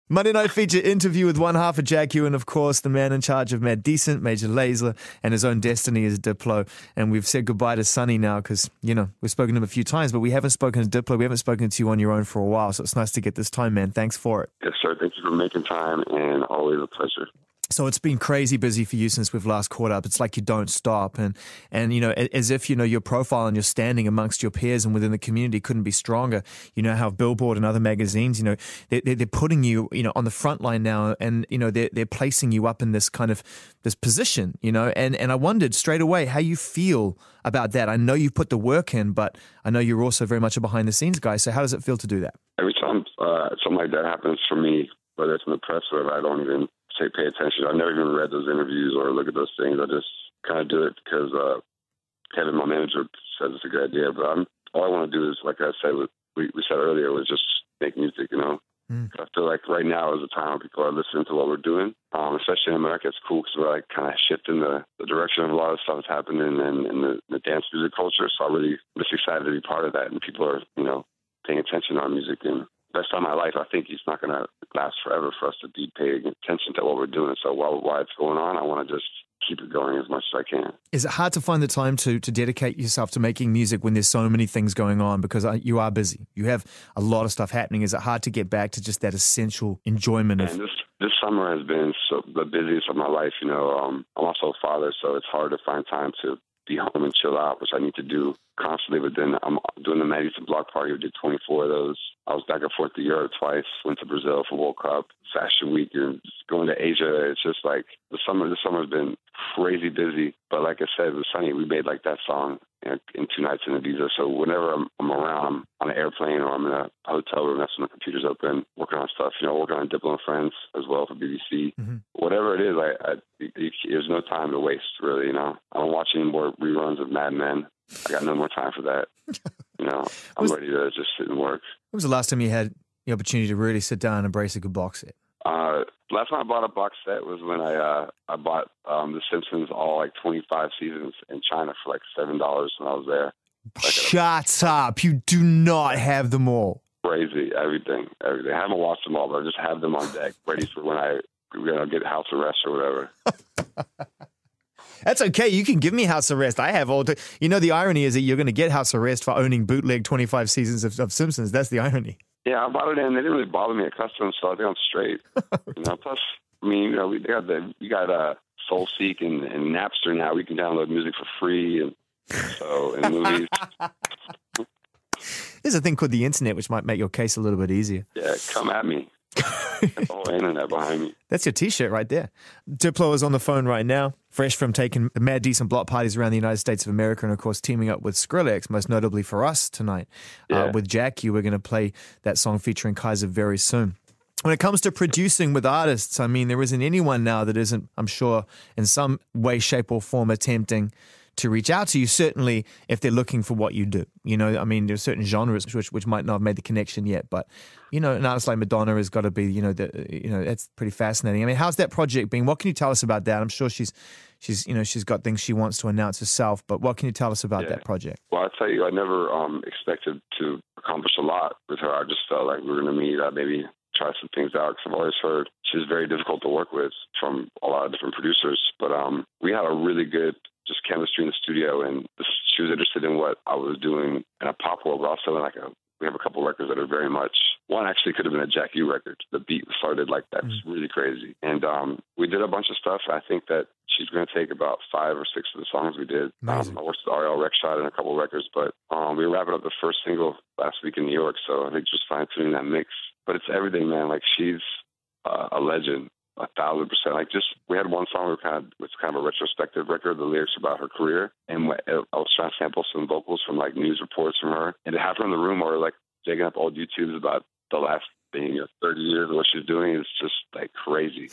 Monday Night Feature interview with one half of Jack Ewan, of course, the man in charge of Mad Decent, Major Lazer, and his own destiny is Diplo. And we've said goodbye to Sonny now because, you know, we've spoken to him a few times, but we haven't spoken to Diplo. We haven't spoken to you on your own for a while, so it's nice to get this time, man. Thanks for it. Yes, sir. Thank you for making time, and always a pleasure. So it's been crazy busy for you since we've last caught up. It's like you don't stop. And you know, as if, you know, your profile and your standing amongst your peers and within the community couldn't be stronger. You know how Billboard and other magazines, you know, they're putting you, you know, on the front line now, and, you know, they're placing you up in this kind of this position, you know, and I wondered straight away how you feel about that. I know you've put the work in, but I know you're also very much a behind the scenes guy. So how does it feel to do that? Every time something like that happens for me, whether it's in the press or I don't even pay attention. I've never even read those interviews or look at those things. I just kind of do it because Kevin, my manager, says it's a good idea. But all I want to do is, like I said, we said earlier, was just make music, you know. I feel like right now is the time when people are listening to what we're doing. Especially in America, it's cool because we're like kind of shifting the direction of a lot of stuff that's happening in the dance music culture. So I'm just excited to be part of that. And people are, you know, paying attention to our music. And best time of my life, I think it's not going to last forever for us to be paying attention to what we're doing. So while it's going on, I want to just keep it going as much as I can. Is it hard to find the time to dedicate yourself to making music when there's so many things going on? Because you are busy. You have a lot of stuff happening. Is it hard to get back to just that essential enjoyment of... And this summer has been the busiest of my life. You know, I'm also a father, so it's hard to find time to be home and chill out, which I need to do constantly. But then I'm doing the Mad Decent block party. We did 24 of those. I was back and forth to Europe twice, went to Brazil for World Cup, Fashion Week, and just going to Asia. It's just like this summer's been crazy busy. But like I said, with Sonny, we made like that song in 2 nights in Ibiza. So whenever I'm around, I'm on an airplane or I'm in a hotel room, that's when the computer's open, working on stuff, you know, working on Diplo and Friends as well for BBC. Whatever it is, there's no time to waste, really, you know. I don't watch any more reruns of Mad Men. I got no more time for that. You know, I'm ready to just sit and work. When was the last time you had the opportunity to really sit down and embrace a good box set? Last time I bought a box set was when I bought The Simpsons, all like 25 seasons in China for like $7 when I was there. Shut up. You do not have them all. Crazy. Everything. I haven't watched them all, but I just have them on deck, ready for when I get house arrest or whatever. That's okay. You can give me house arrest. I have all... You know, the irony is that you're going to get house arrest for owning bootleg 25 seasons of Simpsons. That's the irony. Yeah, I bought it in. They didn't really bother me at customs, so I think I'm straight. You know, plus, I mean, you know, we got SoulSeek and Napster now. We can download music for free and movies. There's a thing called the internet, which might make your case a little bit easier. Yeah, come at me. The whole internet behind me. That's your T-shirt right there. Diplo is on the phone right now, fresh from taking the Mad Decent block parties around the United States of America, and of course teaming up with Skrillex, most notably for us tonight. With Jack, you were going to play that song featuring Kaiser very soon. When it comes to producing with artists, I mean, there isn't anyone now that isn't, I'm sure, in some way, shape, or form attempting to reach out to you, certainly if they're looking for what you do. You know, I mean, there's certain genres which might not have made the connection yet, but, you know, an artist like Madonna has got to be, you know, that's pretty fascinating. I mean, how's that project been? What can you tell us about that? I'm sure she's got things she wants to announce herself, but what can you tell us about that project? Well, I'll tell you, I never expected to accomplish a lot with her. I just felt like we were going to meet, maybe try some things out, because I've always heard she's very difficult to work with from a lot of different producers, but we had a really good just chemistry in the studio, and she was interested in what I was doing in a pop world, but also in we have a couple records that are very much, one actually could have been a Jack U record. The beat started like that. It's really crazy. And we did a bunch of stuff. I think that she's going to take about 5 or 6 of the songs we did. I worked with Ariel Rexshot and a couple of records, but we were wrapping up the first single last week in New York, so I think just fine-tuning that mix. But it's everything, man. Like, she's a legend. 1,000%. Like, just we had one song it's kind of a retrospective record. The lyrics about her career, and I was trying to sample some vocals from like news reports from her, and to have her in the room or like digging up old YouTubes about the last 30 years of what she's doing is just like crazy.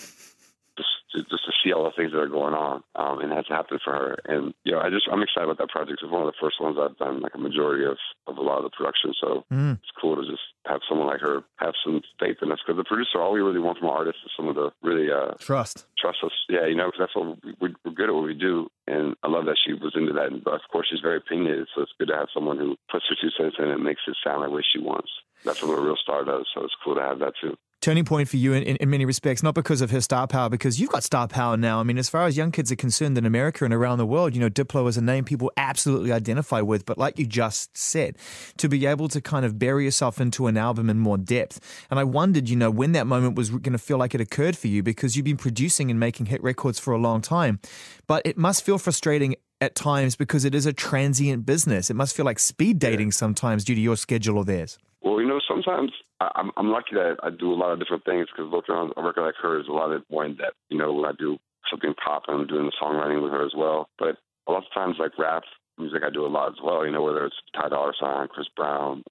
Just to see all the things that are going on, and that's happened for her. And I'm excited about that project. It's one of the first ones I've done like a majority of a lot of the production. So it's cool to just have someone like her have some faith in us, because the producer, all we really want from our artists is someone to really trust us. Yeah, because that's what we're good at what we do. And I love that she was into that. But of course, she's very opinionated, so it's good to have someone who puts her 2 cents in and makes it sound like what she wants. That's what a real star does. So it's cool to have that too. turning point for you in many respects, not because of her star power, because you've got star power now. I mean, as far as young kids are concerned in America and around the world, Diplo is a name people absolutely identify with. But like you just said, to be able to kind of bury yourself into an album in more depth. And I wondered, when that moment was going to feel like it occurred for you, because you've been producing and making hit records for a long time. But it must feel frustrating at times because it is a transient business. It must feel like speed dating sometimes due to your schedule or theirs. Well, sometimes I'm lucky that I do a lot of different things, because working on a record like her is a lot more in depth. When I do something pop, I'm doing the songwriting with her as well. But a lot of times, like rap music, I do a lot as well. Whether it's Ty Dolla $ign, Chris Brown,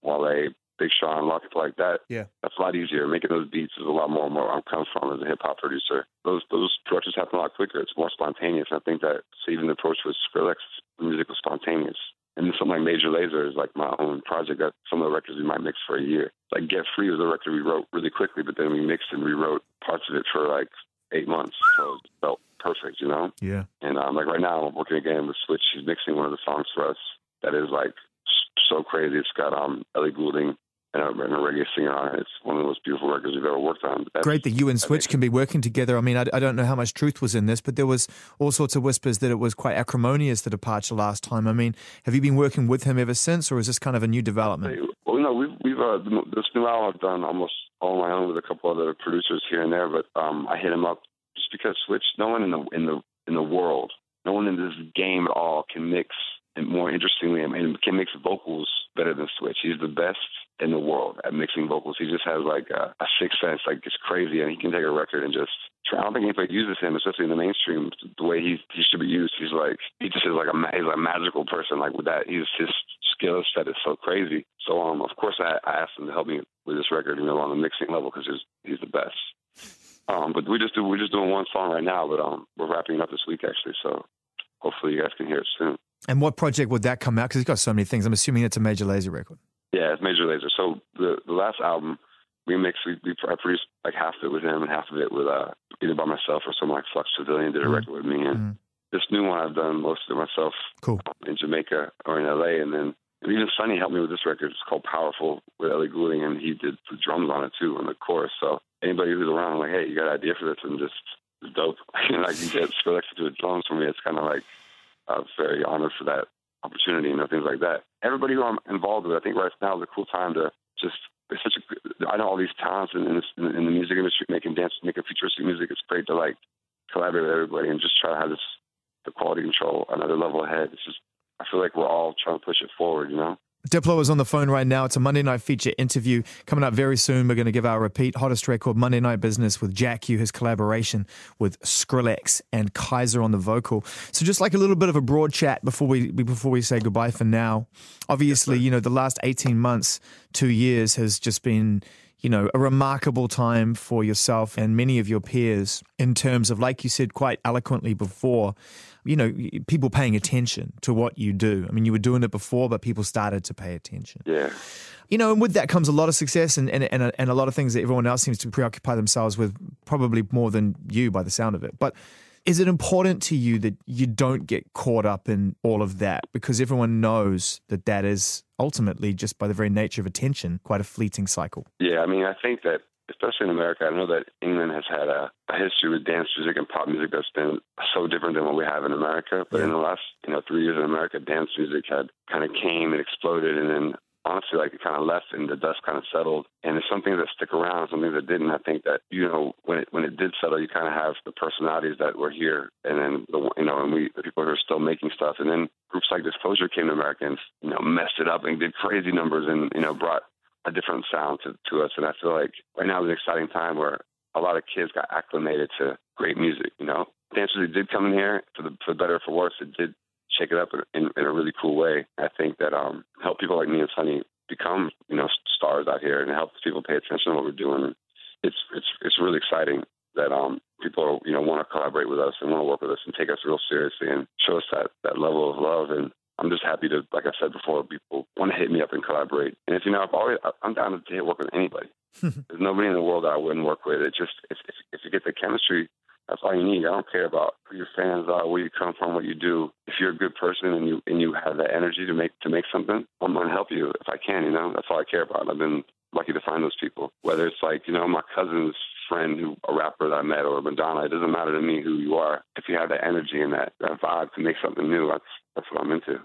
Wale, Big Sean, a lot of people like that. Yeah, that's a lot easier. Making those beats is a lot more where I'm coming from as a hip hop producer. Those productions happen a lot quicker. It's more spontaneous. I think that even the approach with Skrillex, the music was spontaneous. And then something like Major Lazer is like my own project. That some of the records we might mix for a year. Like Get Free was a record we wrote really quickly, but then we mixed and rewrote parts of it for like 8 months. So it felt perfect, Yeah. And like right now, I'm working again with Switch. She's mixing one of the songs for us that is like so crazy. It's got Ellie Goulding and a reggae singer on it. It's one of the most beautiful records we've ever worked on. Great that you and Switch can be working together. I mean, I don't know how much truth was in this, but there was all sorts of whispers that it was quite acrimonious, the departure last time. I mean, have you been working with him ever since, or is this kind of a new development? Well, no, we've this new album I've done almost all on my own with a couple other producers here and there, but I hit him up just because Switch, no one in the world, no one in this game at all can mix it more interestingly and can mix vocals better than Switch. He's the best in the world at mixing vocals. He just has like a sixth sense, like it's crazy, and he can take a record and just try. I don't think anybody uses him, especially in the mainstream, the way he should be used. He just is like he's a magical person. Like with that, his skill set is so crazy. So of course I asked him to help me with this record, on the mixing level, because he's the best. But we're just doing one song right now, but we're wrapping it up this week actually. So hopefully you guys can hear it soon. And what project would that come out? Because he's got so many things. I'm assuming it's a Major Lazer record. Yeah, it's Major Lazer. So the last album I produced like half of it with him and half of it with either by myself or someone like Flux Civilian did a record with me. And this new one I've done most of it myself. Cool. In Jamaica or in LA, and even Sonny helped me with this record. It's called Powerful with Ellie Goulding, and he did the drums on it too and the chorus. So anybody who's around, like, hey, you got an idea for this, and just it's dope. Like you get Skrillex to do the drums for me. It's kind of like I was very honored for that opportunity, things like that. Everybody who I'm involved with, I think right now is a cool time to just. I know all these talents in the music industry, making dance, making futuristic music. It's great to like collaborate with everybody and just try to have the quality control another level ahead. It's just, I feel like we're all trying to push it forward, Diplo is on the phone right now. It's a Monday Night Feature interview coming up very soon. We're going to give our repeat hottest record, Monday Night Business, with Jack Hugh, his collaboration with Skrillex and Kaiser on the vocal. So just like a little bit of a broad chat before we say goodbye for now. Obviously, the last 18 months, 2 years has just been, a remarkable time for yourself and many of your peers in terms of, like you said quite eloquently before, people paying attention to what you do. I mean, you were doing it before, but people started to pay attention. Yeah. And with that comes a lot of success and a lot of things that everyone else seems to preoccupy themselves with, probably more than you by the sound of it. But is it important to you that you don't get caught up in all of that? Because everyone knows that is ultimately, just by the very nature of attention, quite a fleeting cycle. Yeah, I mean, I think that, especially in America, I know that England has had a history with dance music and pop music that's been so different than what we have in America. But in the last 3 years in America, dance music had kind of came and exploded, and then honestly, like, it kind of left and the dust kind of settled. And there's some things that stick around, some things that didn't. I think that, when it did settle, you kind of have the personalities that were here, and then the people who are still making stuff. And then groups like Disclosure came to America and messed it up and did crazy numbers and brought a different sound to us. And I feel like right now is an exciting time where a lot of kids got acclimated to great music. Dance music did come in here for better or for worse. It did shake it up in a really cool way. I think that help people like me and Sonny become stars out here, and help people pay attention to what we're doing. It's really exciting that people want to collaborate with us and want to work with us and take us real seriously and show us that level of love. And I'm just happy to, like I said before, people want to hit me up and collaborate. And if I'm down to work with anybody. There's nobody in the world that I wouldn't work with. It's just if you get the chemistry, that's all you need. I don't care about who your fans are, where you come from, what you do. If you're a good person and you have that energy to make something, I'm going to help you if I can. That's all I care about. I've been lucky to find those people. Whether it's like, my cousin's friend, a rapper that I met, or Madonna, it doesn't matter to me who you are. If you have that energy and that vibe to make something new, that's what I'm into.